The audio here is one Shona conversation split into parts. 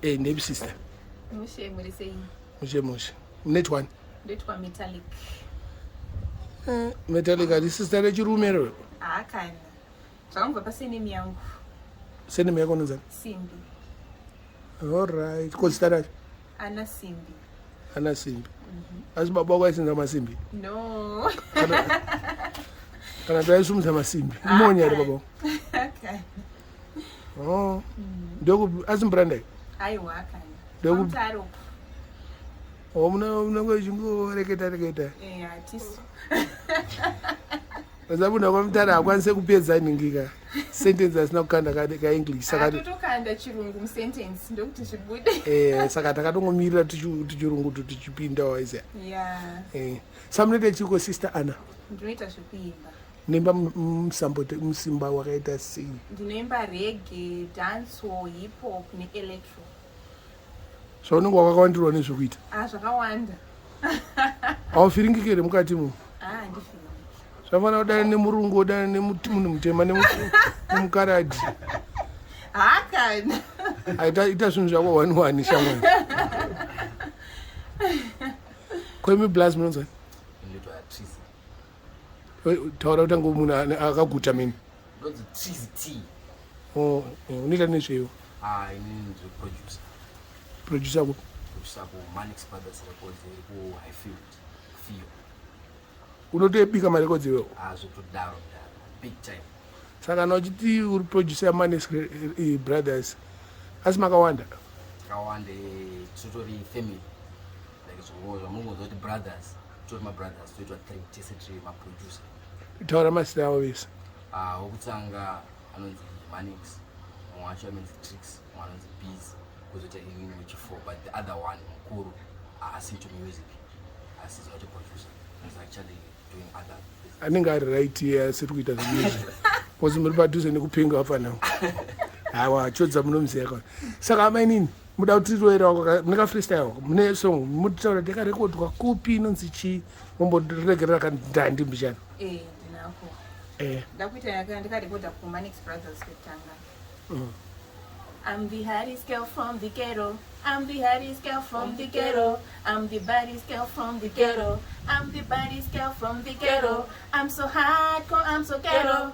Name sister. Mushe murisei. Mushe. Net one. Ndetwa Metalic. Metalic ari sister rechirumero. Kana. Zvangobva pasenemi yangu. Senemi yako nozani? Simbi. Alright. Kozita racho? Ana Simbi. Ana Simbi. Asi baba wako aisinza masimbi? No. Kana taisumudza masimbi. Imonya ari baba wako? Okay. Oh. Ndoku asimbrandai? Aiwa kana. Ndoku Mtaro. Muna kwechingo reketa. Atiso. Zabuna kwa mtara akwanise kupedza ningika. Sentence asina kukanda ka English saka totokanda chirungu mu sentence ndokuti zvibude. Saka takatongomirira tuchirungu tuchipinda waiza. Yeah. Samunete chiko sister Anna. Ndinoita zvekuimba. Nimba musimba wakaita sei? Ndinoimba reggae, dancehall, hip hop ne electro. So unenge wakawandirwa nezvekuita? Zvakawanda. Aufiringikire mukati mu? Ndifira. Zvafana kudana nemurungu, kudana nemunhu mutema nemukaradhi. Kana. Ita zvinhu zvako 1-1 shamwari. Kwemi blast munonzwa? Ndetwa Trizzy. Taura kuti ngo munhu akaguta mini. Ndonzi Trizzy. Unoita nezveyo? Inini producer. Producer ku? Producer ku Manix Brothers Records ku Highfield. Fio. Unotoebika marecords iwewo? Zvotodaro big time. Saka nauchiti uri producer yaManix Brothers. Asi makawanda? Makawanda totori family. Like zvamungonzwa kuti brothers. Totori mabrothers toitwa 3 tese tiri maproducer. Taura mazita avo vese. Wokutanga anonzi Manix, mumwe wacho anonzi Tricks, mumwe anonzi Bees, kwozoita inini wechi4, but the other one mukuru into music, is not a producer. He's actually doing other business. Anenge ari right asiri kuita zvemusic. Because muri padhuze nekupinga apa nawo. Hawa Chodza munomuziya kwa. Saka amainini muda kuti roera wako mune freestyle mune song mutaura deka record kwakupi inonzi chi momboregerera kandandi mbichana. Ndinako. Ndakuita ndakarekoda ku Manix Brothers kutanga. I'm the hottest girl from the ghetto. I'm the hottest girl from the ghetto. I'm the baddest girl from the ghetto. I'm the baddest girl from the ghetto. I'm so hardcore, I'm so ghetto.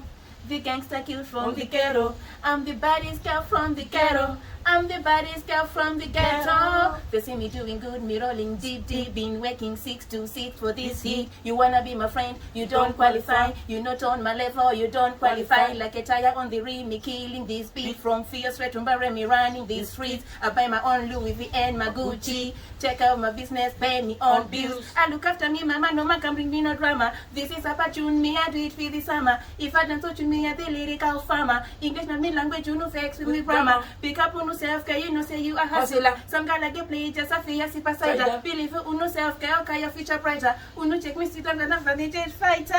The gangster killed from the ghetto. I'm the baddest girl from the ghetto. I'm the baddest girl from the ghetto. They see me doing good, me rolling deep. Been working 6 to 6 for this heat. You wanna be my friend, you don't qualify. You not on my level, you don't qualify. Like a Tyre on the rim, me killing this beat. From Fierce straight to Mbare, me running these streets. I buy my own Louis V and my Gucci. Check out my business, pay me on bills. I look after me, mama, no man can bring me no drama. This is a tune, me I do it for the summer. If I don't touch me, I the lyrical farmer. English not me language, you know facts with me grammar. Pick up on self-care, you know say you a hustler. Some guy like you play just a fear, si passager. Believe you know self-care, okay, your future brighter. Uno check me sit on the number, they jet fighter.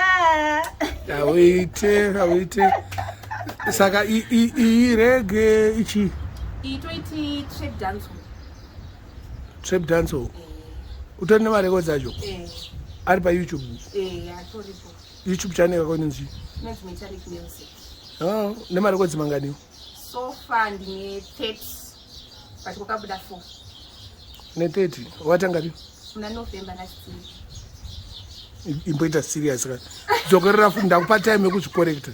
Await. Saka I reggae ichi. Iti trap dancehall. Trap dancehall. Utani nema records acho? Ari pa YouTube? Atoripo. YouTube channel yako nini? Metalic music. Nema records mangani? So far ndine 30. But kukabuda 4. Ne 30. Watangapi? Muna November last year. Imboita serious ka. Zokorera funda kupa time yekuzvicorrect.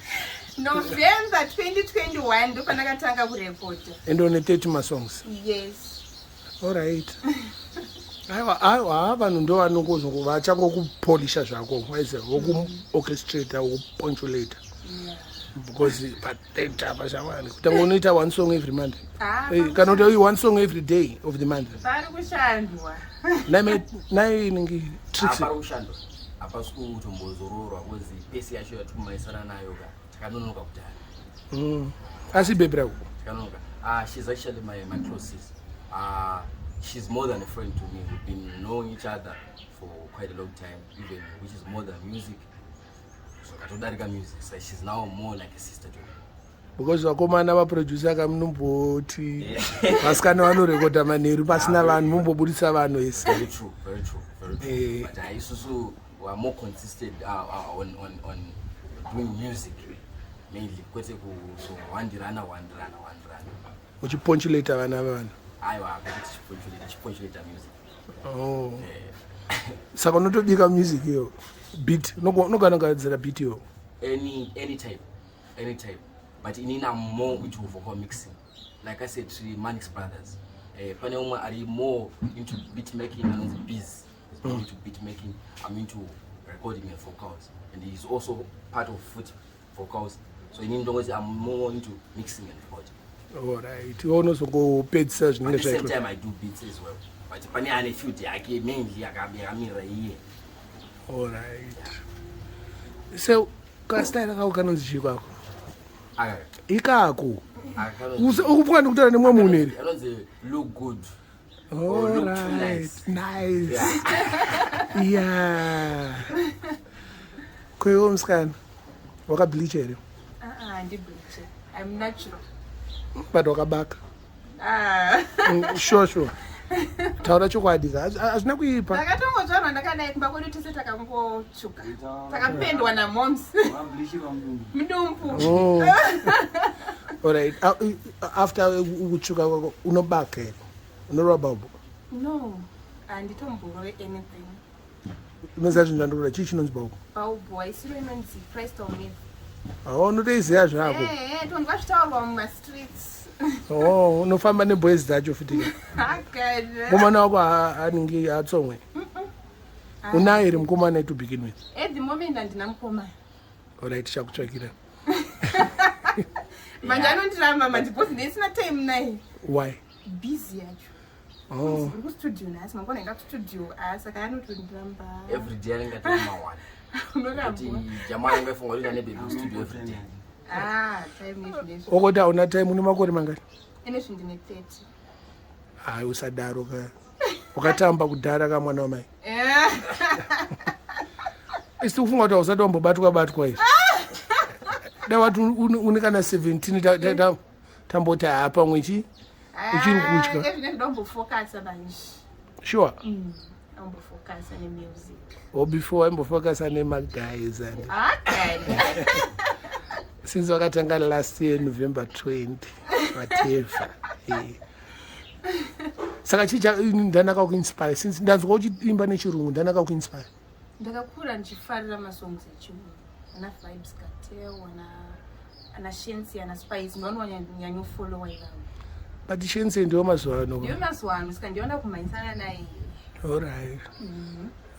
November 2021 ndo pandakatanga kurecord. And on 30 my songs. Yes. All right. Aiwa vanhu ndo vanongozwa vachangokupolisha zvako waize woku-orchestrate woku-punctuate. Because patenta pashamani kutanga unoita one song every month. Kana kuti one song every day of the month. Pari kushandwa. Naye inenge Trizzy. Pari kushandwa. Apa sikutombozororwa kuzi pesi yacho yatikumaisana nayo ka takanonoka kudhara. Asi bebra uko. Takanonoka. She's actually my closest. She's more than a friend to me. We've been knowing each other for quite a long time, even which is more than music. So katodarika music, so she's now more like a sister to me. Because vakomana vaproducer kamunomboti vasikana vanorekoda manheru pasina vanhu mumbobudisa vanhu ese. Very true. But I also were more consistent on doing music mainly. Kwete ku so wandirana. Uchipunctuate vana vanhu. aiwa chiponchuleta music. Oh. Saka unotodika music iyo beat nogana ngadzira beat iyo any type but inini I'm more into vocal mixing. Like I said, Manix brothers. Pane umwe are more into beat making and the beats. He's more into beat making. I'm into recording and vocals, and he's also part of foot vocals. So in Indonesia, I'm more into mixing and recording. Alright, you also go paid search. At the same time, I do beats as well. But when I a few days, I get mainly I can here. Alright. So, Kastyle how can you go? Ikako. Ukufuna ukutana nemwe muneri. I don't look good. Alright, nice. Yeah. Kweyo mskani. Wakableach ere. Ndibleach. I'm natural. But wakabaka. Sure. Taura chokwadi azvina kuipa. Ndakatongodzvarwa ndakadai kumba kwedu tese takangotsvuka. Takapendwa namoms. Mudumbu. Alright. After ukutsvuka unobaka ere. Unorwa babu. No. Anditomborwe anything. Unoziva zvinhu zvandorora chii chinonzi babu? Babu haisiro inonzi Freestyle myth. Unotoiziva zvako. Tondwa zvitaurwa mumastreets. Unofamba neboys dzacho futi. Mukomana wako anenge atsomwe. Unaye ere mukomana to begin with? At the moment handina mukomana. Alright, chakutsvakira. Manje anondiramba manje because ndisina time naye. Why? Busy yacho. Uri kustudio nasi mangona inga kustudio saka anotondiramba. Every day anenge atoma one. Kuti jamaa anenge funga kuti ane baby studio every day. Time is. Okoti hauna time une makore mangani? Ine zvindine 30. Hayi usadaro ka. Ukatamba kudhara ka mwana wamai. Isi ufunga kuti usati wambobatwa izvi. Dawati une kana 17 tamboti apa mwechi uchiri kutya. Every don't focus manje. Sure. Don't focus on the music. Or before I'm focus on my guys and. Okay. Since wakatanga last year November 20 whatever. Saka chicha ndanaka kuinspire since ndanzwa uchiimba nechirungu ndanaka kuinspire. Ndakakura ndichifarira masongs echirungu. Ana vibes cartel ana shensi ana spice ndinowanyanyo follow ila. But shensi ndio mazwano. Ndio mazwano sika ndiona kumaisana naye. Alright.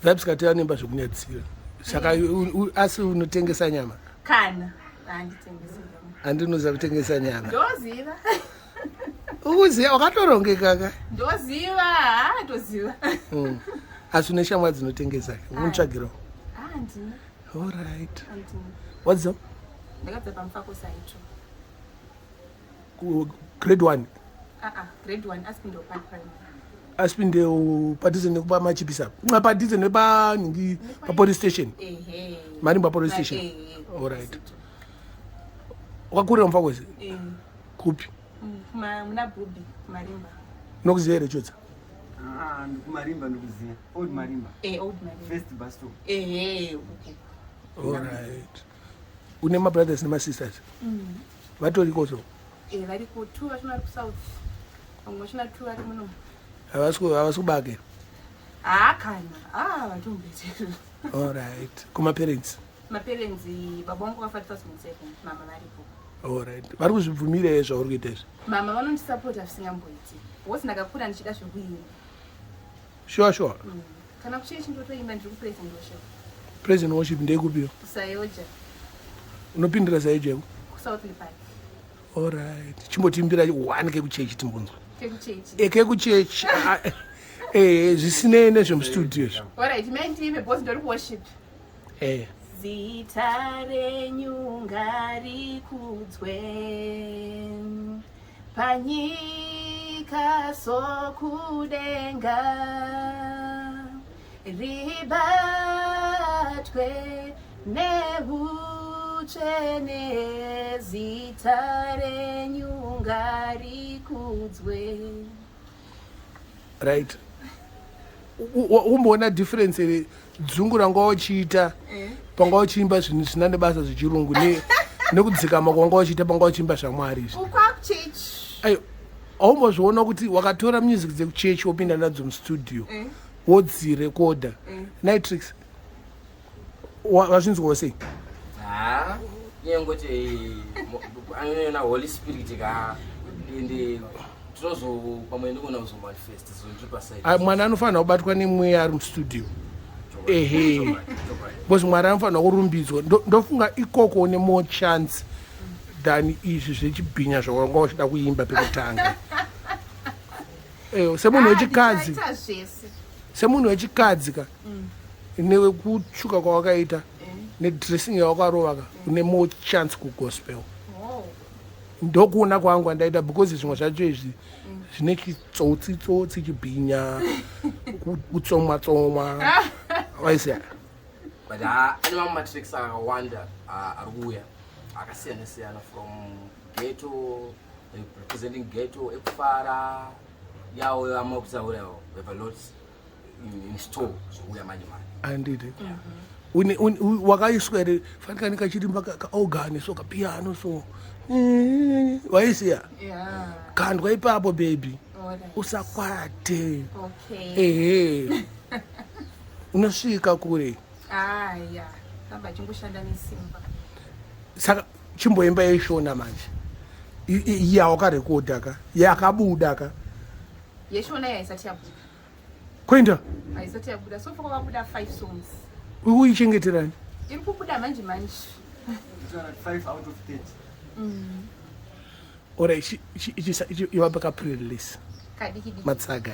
Vibes cartel nemba zvokunyadzira. Saka asi unotengesa nyama. Kana anditengesa nyama. Andinoza kutengesa nyama. Ndoziva. Uziva wakatorongeka ka. Ndoziva. Asi une shamwa dzinotengesa. Unotsvagirawo. Ndina. Alright. Ndina. What's up? Ndakabva pamufako saito. Grade 1. Grade 1 asipinde primary. Asipinde padhuze nekupa machipisa. Padhuze nepa ningi pa police station. Marimba police station. Alright. Wakakura mufako zi? Kupi? Muna Bubi, Marimba. Nokuziva here Chodza? Marimba ndokuziva. Old Marimba. Old Marimba. First bus stop. Alright. Une brothers nema sisters? Vatoriko so? Variko 2 vachina vari kusouth. Vamwe vachina 2 vari muno. Havasi kubake? Kana. Vatombete. Alright. Kuma-parents? Ma-parents baba vangu vafa 2007, mama varipo. Alright. Vari kuzvibvumira here zvauri kuita izvi? Mama vanondisapota zvisingamboiti. Because ndakakura ndichida zvekuimba. Sure. Kana kuchechi ndotoimba ndiri kupraise and worship. Praise and worship ndeikupiwa? Kusayoja. Unopindira sayoja yako? Kusouth Park. Alright. Chimbotimbira 1 kekuchechi timbunzwa. Kekuchechi. Kekuchechi. Zvisinei nezvemustudio izvo. Alright, maindime because ndori kuworship. Zita renyu ngarikudzwe panyika sokudenga ribatwe neutsvene zita renyu ngarikudzwe. Right. Umboona difference here dzungu ranga uchiita panga uchiimba zvinhu zvisina nebasa zvechirungu nekudzikama kwanga uchiita panga uchiimba zvaMwari izvi. Ukwakuchechi. Ayo aumbozviona kuti wakatora music dzekuchechi wopinda nadzo mustudio wodzirekoda nitrix wazvinzwa sei? Nyengoti anona Holy Spirit ka ende trozo pamwe ndikona kuzo manifest so ndipa side. Mwana anofanira kubatwa nemweya ari mustudio. Ehe. Because mwari anofanira kurumbidzwa. Ndofunga ikoko une more chance than izvi zvechibhinya zvawanga uchida kuimba pekutanga. Semunhu wechikadzi. Semunhu wechikadzi ka. Newe kutsvuka kwawakaita. Nedressing yawakarova ka. Une more chance kugospel. Ndokuona kwangu andaita because zvimwe zvacho izvi zvine chitsotsi chibhinya kutsomwa waisa but ane mamwe matricks akawanda ari kuuya akasiyana from ghetto representing ghetto ekufara yawo amakutaurawo we have a lot in store zvokuya manje andide wakaiswa ere fanika nekachirimba kaorgani so kapiano so waisiya kandwa ipapo baby usakwate ehe unosvika kure saka chimboimba yeshona manje yawakarekodha ka yakabuda ka yeshona yaisati yabuda kwenda haisati yabuda so far kwabuda 5 songs uichengeterani iri kubuda manje 5 out of 30. Ora iwapaka pre-release matsaga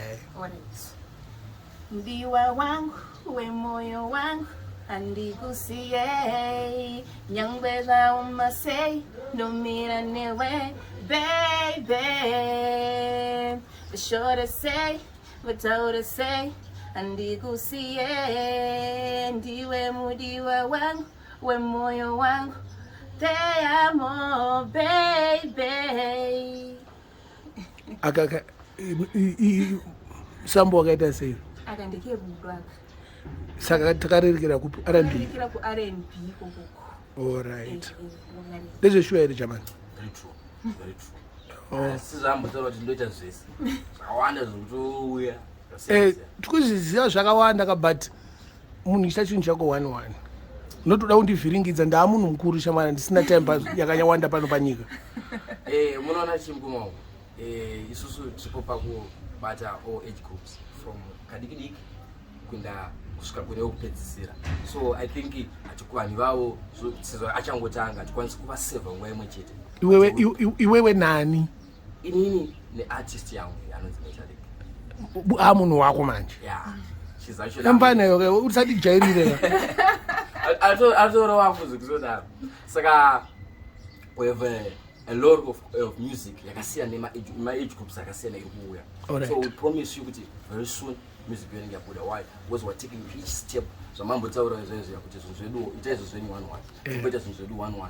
ndiwa wangu wemoyo wangu andikusiye nyangweza umasei nomira newe baby the short to say without to say andikusiye ndiwe mudiwa wangu wemoyo wangu te amo baby akaka sambo wakaita sei akandike budwaka saka takarerekera kupi R&B ku R&B kokoko all right ndezveshuwa here jamani very true sizambotaura kuti ndoita zvese zvakawanda zvokutouya tikuzviziva zvakawanda ka but munhu ichita chinhu chako 1-1 notoda kundivhiringidza ndaamunhu mukuru shamana ndisina time yakanyawanda pano panyika munoona chimkumawo isusu tiripo pakubata all age groups from kadikidiki kuenda kusvika kune wekupedzisira so I think vanhu vavo sezvo achangotanga tikwanisa kuvasevha nguva imwe chete iwewe nani inini neartist yangu anonzi Metalic munhu wako manje empanayo usati jairire atora wafuzi kuzodaro saka we have a lot of music yakasiyana nema-age groups akasiyana iri kuuya so we promise you kuti very soon music yonenge yabuda why because we're taking each step zvamambotaura izvozvo yakuti zvinhu zvedu ita izvo zvenyu 1-1 timboita zvinhu zvedu 1-1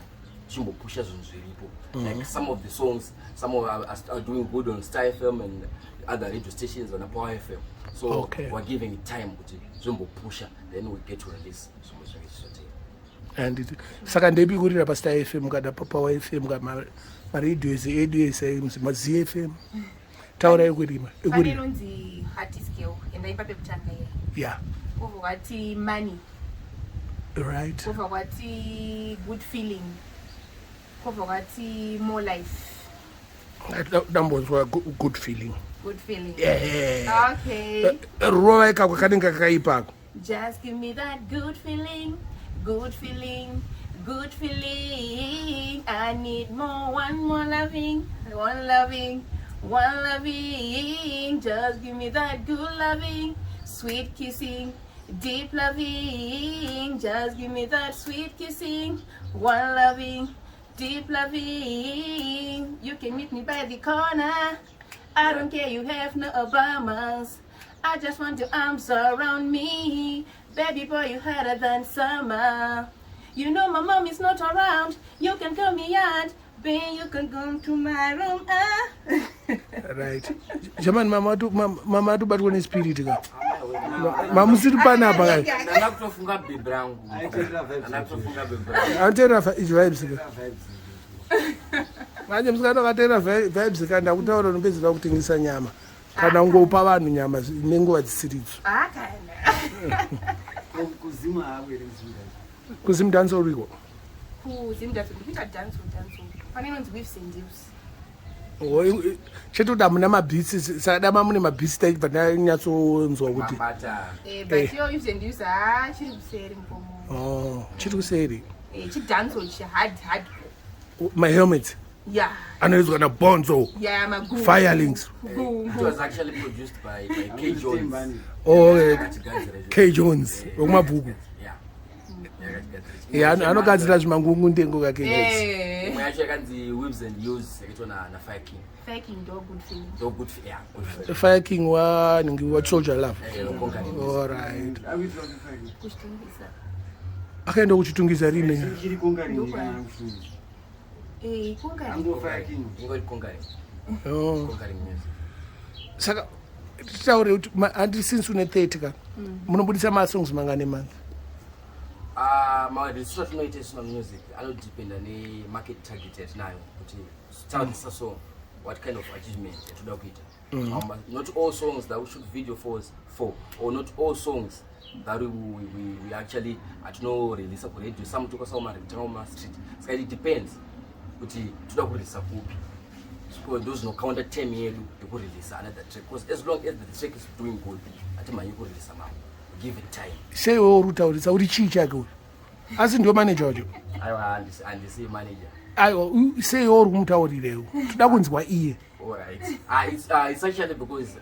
tichimbopusha zvinhu zviripo like some of the songs some are doing good on Tyre FM and other radio stations on Power FM so we're giving it time kuti zvimbopusha then we get to release zvimwe zvinenge zvizoteera and saka ndeipikurira paStar FM kada paPower FM kana maradio edu ese maZFM taurai kurima ikunzi hard skill endaipa pekutanga yeah over kwati money right over kwati good feeling over kwati more life ndambonzwa good feeling yeah okay rova ikako kanenge kakaipako just give me that good feeling I need one more loving just give me that good loving sweet kissing deep loving just give me that sweet kissing one loving deep loving you can meet me by the corner I don't care you have no Obamas I just want your arms around me baby boy you hotter than summer you know my mom is not around you can call me out babe you can come to my room right jamani mama atu batwa ne spirit ka mama musiri pana apa kai ndanakutofunga baby rangu antera vibes ka manje musikatokatera vibes kana kutaura unopedzera kutengesa nyama kana ungopa vanhu nyama nenguva dzisiridzo kuzima hakwere kuzimdanso uriko kuzimdanso ndikuita danso pane inonzi with sendus chetoda muna mabhitsi sakadama mune mabhitsi taibva tanyatsonzwa kuti but yo with sendus chiri kuseri mukomo chiri kuseri chidanso chihard mahelmets yeah anoizwa nabonzo firelings. It was actually produced by K. Jones. K. Jones wekumabhuku anogadzira zvimangungu ndengo kake umwe yacho yakanzi Whips and Hughes yakaitwa naFire King. Fire King ndo good yeah. Fire King wanenge wa Chodza love. Alright. Akaenda kuchitungisa rini saka titaure kuti handi since une 30 ka munobudisa masongs mangane manga maregistra tinoita sina music anodependa nemarket target yatinayo kuti titsaudzisa song what kind of achievement yatoda kuita. Not all songs that we shoot video for or not all songs that we actually release ku radio. Some toka saw ma street, so it depends kuti toda ku release kupi. So those no counter 10 yedu to release another track, because as long as the track is doing good ati manyi ku release mama, give it time. Say urutaurisa uri chi chake asi ndio manager wacho aiwa and the manager aiwa say uri kumutaurirewo toda kunzwa iye. All right. It's actually because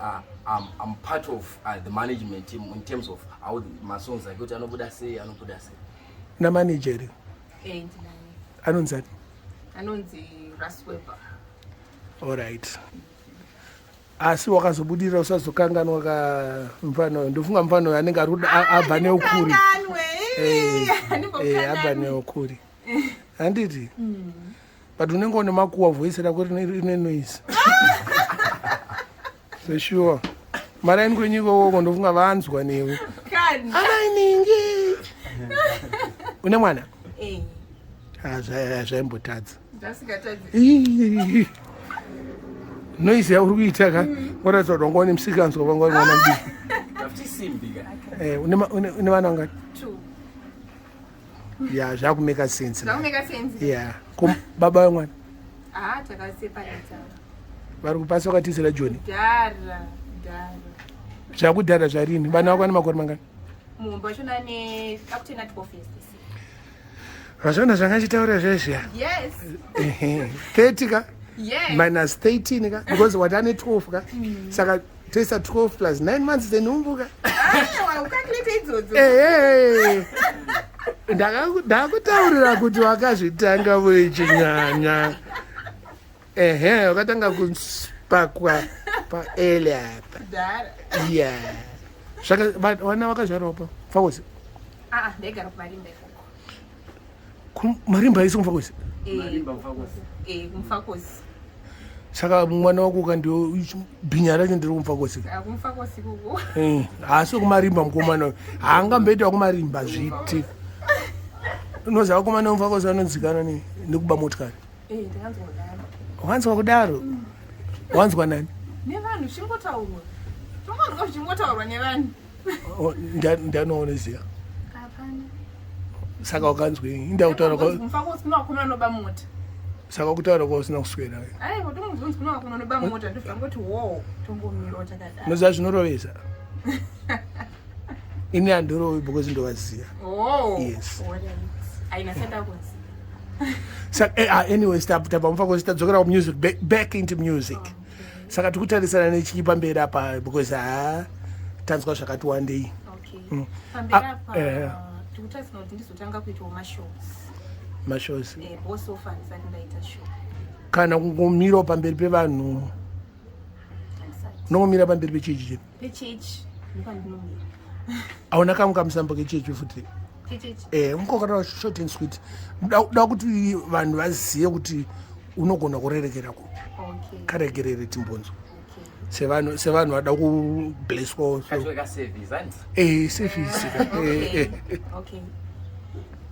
I'm part of the management team in terms of how my songs are good. Anobuda say. Na manager. Anonzi Raswepa. All right. Asi wakazobudira usazokanganwa ka mfano ndofunga mfano anenge abva neukuri. Abva neukuri. Handiti? But unenge une makuwa voice rako rine noise. For sure. Mara ini kwenyiko woko ndofunga vanzwa newe. Kani. Anainingi. Une mwana? Zvaimbotadza. Ndasingatadzi. Noise yauri kuita ka ngoratidza kuti wanga une musikanzwa wanga uri mwana mudiki. Ndachisimbi ka. Une vana vangani? 2. Yeah, zvakumeka sense. Zvakumeka sense. Yeah. Baba vamwana? Takaseparata. Vari kupasa wakatizira Joni? Dara. Zvakudhara zvarini? Vana vako vane makore mangani? Mumba chona ne captain at 12 years. Zvazvona zvangachitaura zvezvia? Yes. 30 ka? Yes. Minus 13 ka? Because watane 12 ka? Saka tesa 12 plus 9 months zenhumbu ka? Ukakalete idzodzo. Ndakutaurira kuti wakazvitanga wechinyanya. Wakatanga kuspakwa paele apa. Dara. Yeah. Zvaka vana vakazvarwa pa Fakosi? Ndegara kumarimba ikoko. Marimba isi kuMfakosi? Marimba Fakosi. kuMfakosi. Saka mwana wako kandio bhinya racho ndiri kuMfakosi. kuMfakosi kuko. Asi kumarimba mukomana haangamboita kumarimba zviti. Unoziva komana weMfakosi anonzikana nekuba motikari? Ndakanzwa kudaro. Wanzwa kudaro? Wanzwa nani? Nevanhu zvichingotaurwa. Tomarwa zvichingotaurwa nevanhu. Ndanoziva. Hapana. Saka wakanzwei? Indakutaura kwa kuMfakosi kuna wakuna anoba mota. Saka kutaura kwa usina kuswera. Kuti munzvunzi kuna wakuna anoba mota ndofika ngoti wo tombomira takadaro. Noziva zvinorovesa. Ini handorovi because ndovaziva. Yes. Aina senda kunzi. Saka anyway tapa muFakosi tadzokera kumusic back into music. Saka tikutarisana nechipa mberi apa because tanzwa zvakati wandei. Pamberi apa tikutarisana kuti ndizotanga kuitawo mashows. Boss of fans ndaita show. Kana kungomira pamberi pevanhu. Nongomira pamberi pechechi. Pechechi. Ndipandinomira. Auna kamwe kamusambo kechechi futi. Unkokara short and sweet. Da kuti vanhu vazive kuti unogona kurerekerako. Karegerere timbonzo. Sevanhu vada kublesswa. Service. Okay.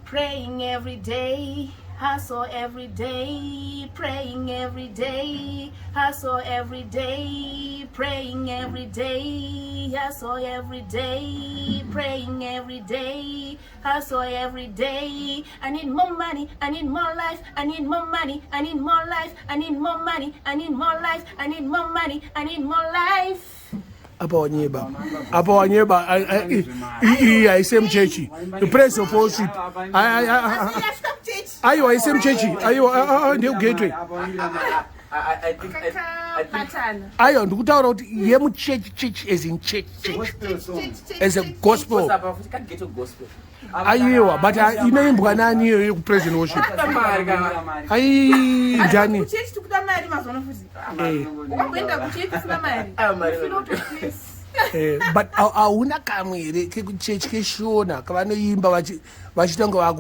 Praying every day, hustle every day, praying every day, hustle every day, praying every day, hustle every day, praying every day, hustle every day. I need more money, I need more life, I need more money, I need more life, I need more money, I need more life, I need more money, I need more life. Apa wanyeba isemchechi the praise of worship ayo isemchechi ayo ndio gateway I think ayo ndikutaura kuti ye mu church as in church as a gospel Ghetto gospel. ayiwa but inoimbwa nani iyo yeku-praise and worship ayi njani Kuchechi tukuda mari mazono fuzi. Ukamboenda kuchechi usina mari. Ufino utoplease. but hauna kamwe here kekuchechi keshona kavanoimba vachitanga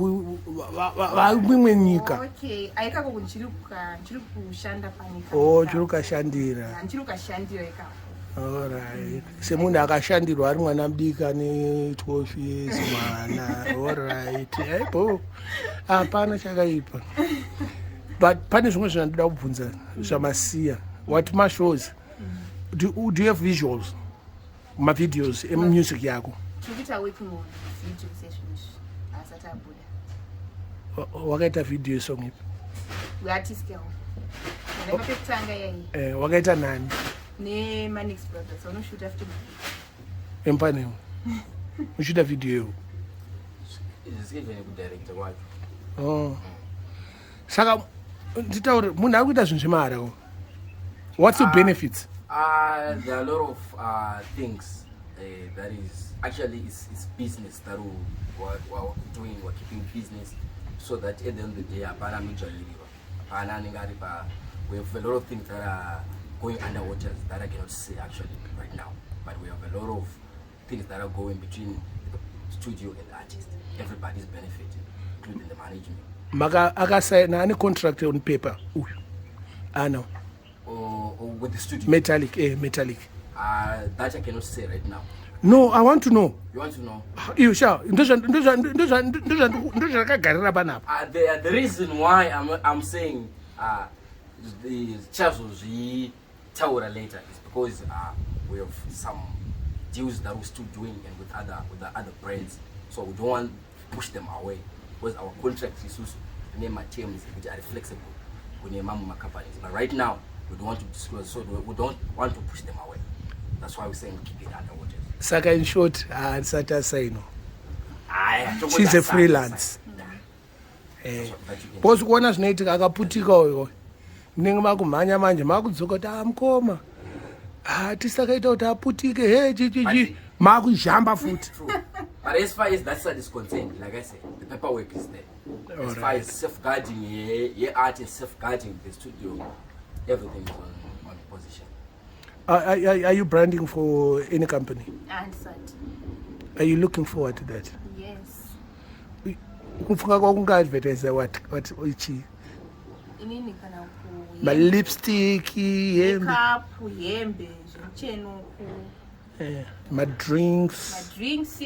vakumimwe nyika Okay, aikako kunchiri kushanda panika. oh chiri ukashandira Nchiri ukashandira ikako. alright semunhu akashandirwa ari mwana mudiki ane 12 years mwana alright aibo hapana chakaipa but pane zvimwe zvinandoda kubvunza zvamasiya what mashows do you have visuals mavideos emumusic yako Tikita working on video sessions asati abuda. wakaita video song ipi We artist girl. Ndakapekutanga yai. wakaita nani Ne Manix brothers onoshoot after me. empanewo uchida video yewo Zisivene kudirector wacho. oh saka nditaure munhu ari kuita zvinhu zvemahara what's the benefits There are a lot of things that is actually it's business that we're doing. We're keeping business so that at the end of the day, we have a lot of things that are going underwater that I cannot say actually right now. But we have a lot of things that are going between the studio and the artist. Everybody's benefiting, including the management. akasaina ane contract on paper uyu ano Or with the studio. Metalic Metalic That I cannot say right now. no I want to know You want to know? iyo sha ndozvakagarira panapa The reason why I'm saying the Chazo Taura later is because we have some deals that we're still doing and with the other brands, so we don't want to push them away because our contracts is also name our terms which are flexible with the companies. But right now we don't want to disclose, so we don't want to push them away. That's why we're saying keep it underwater. saka in short hansati asaino She's she's a freelance because kuona zvinoitika akaputika uyo munenge makumhanya manje makudzoka kuti mukoma tisakaita kuti aputike he chichichi makuzhamba futi But as far as that side is concerned, like I said, the paperwork is there. As far as safeguarding art and safeguarding the studio, everything is on position. Are you branding for any company? Answered. Are you looking forward to that? Yes. Kufunga kwakunga-advertise what ichi Inini kana ku malipstick hembe makeup, yembe, zvimuchenuku, madrinks drinks,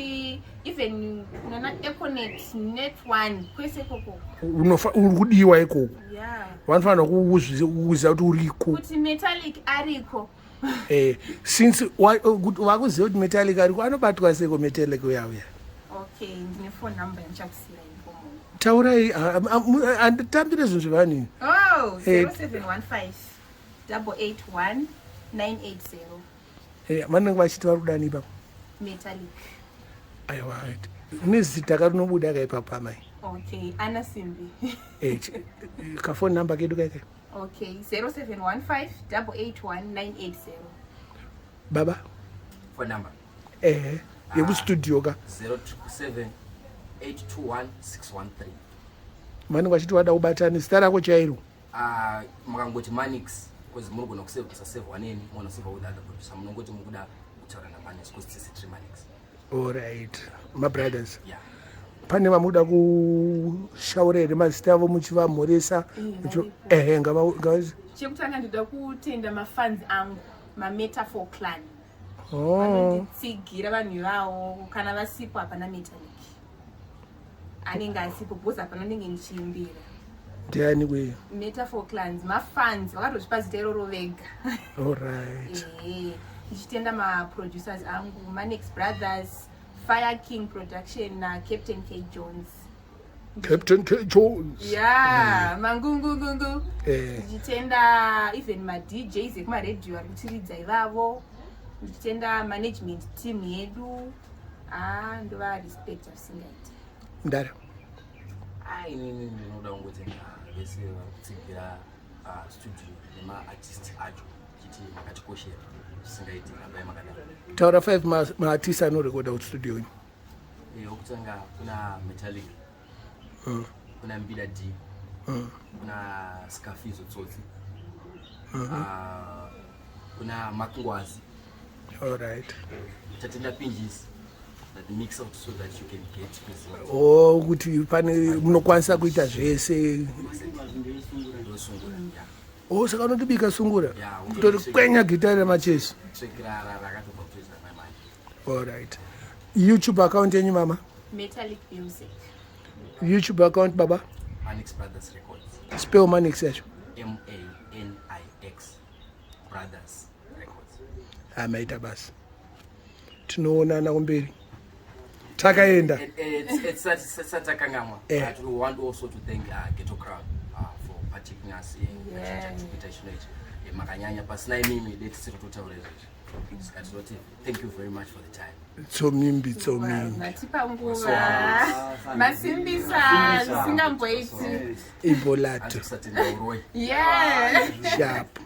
even nana Econet net one kwese koko. uri kudiwa ikoko Yeah. vanofanira kuuza kuti uriko Kuti Metalic ariko. since vakuziva kuti Metalic ariko anobatwa seko Metalic uyauya Okay, ndine phone number yandichakusira informo. taurai handitambire zvinhu zvevanhu Oh, 0715 881 980. vanenge vachiti vari kudani ipapo Metalic. aiwa nezita karinobuda kaipapamai Okay, Anna Simbi. kafoni namba kedu kaika Okay, 0715 881 980. baba Phone number yekustudio ka 077 821 613. vanenge vachiti vada kubatani zita rako chairo Makangoti Manix because munogona kusavha neni mona save with other producer munongoti mukuda kutaura naManix because it's 3 Manix. alright mabrothers Yeah. pane vamuda kushaura here mazita avo muchivamhoresa Chekutanga ndoda kutenda mafans angu mametaphor clan. Vanotitsigira vanhu vavo kana vasipo hapana Metalic. Anenge asipo because hapana ndenge ndichiimbira. ndiani kweyo? Metaphor Clans, mafans vakatozvipa zita iroro vega. Alright. Ndichitenda maproducers angu Manix Brothers, Fire King Production na Captain K Jones. Captain K Jones. Yeah, mangungungungu. Ndichitenda even ma DJs ekuma radio ari kutiridza ivavo. Ndichitenda management team yedu. Ndova respect asingaite. Ndara. Inini ndinoda kungotenga vese varikutsigira studio nemaartist acho chiti makatikoshera zvisingaiti rambai makadaro. Taura 5 maartist anorekoda kustudio. Okutanga kuna Metalic, kuna Mbida D, kuna Skafizo Chodza, kuna Makungwazi. Alright. Tatenda pinjis that mix out so that you can get results. Kuti pane munokwanisa kuita zvese. Saka unotibika sungura. Kutori kwenya gitari machesi. Alright. YouTube account yenyu mama? Metalic Music. YouTube account baba? Manix Brothers Records. Spell Manix yacho. MANIX Brothers Records. Maita basi. Tinoonana kumberi. Takaenda. It's Satakangamwa. But we want also to thank Ghetto crowd for partaking us in invitation. Makanyanya pasina mimi let's totaura izvi. Thank you very much for the time. Tsomimbi. Matipa nguva. Masimbisa, singamboiti. Ibolato. Kusatenda uroi. Yeah. Sharp.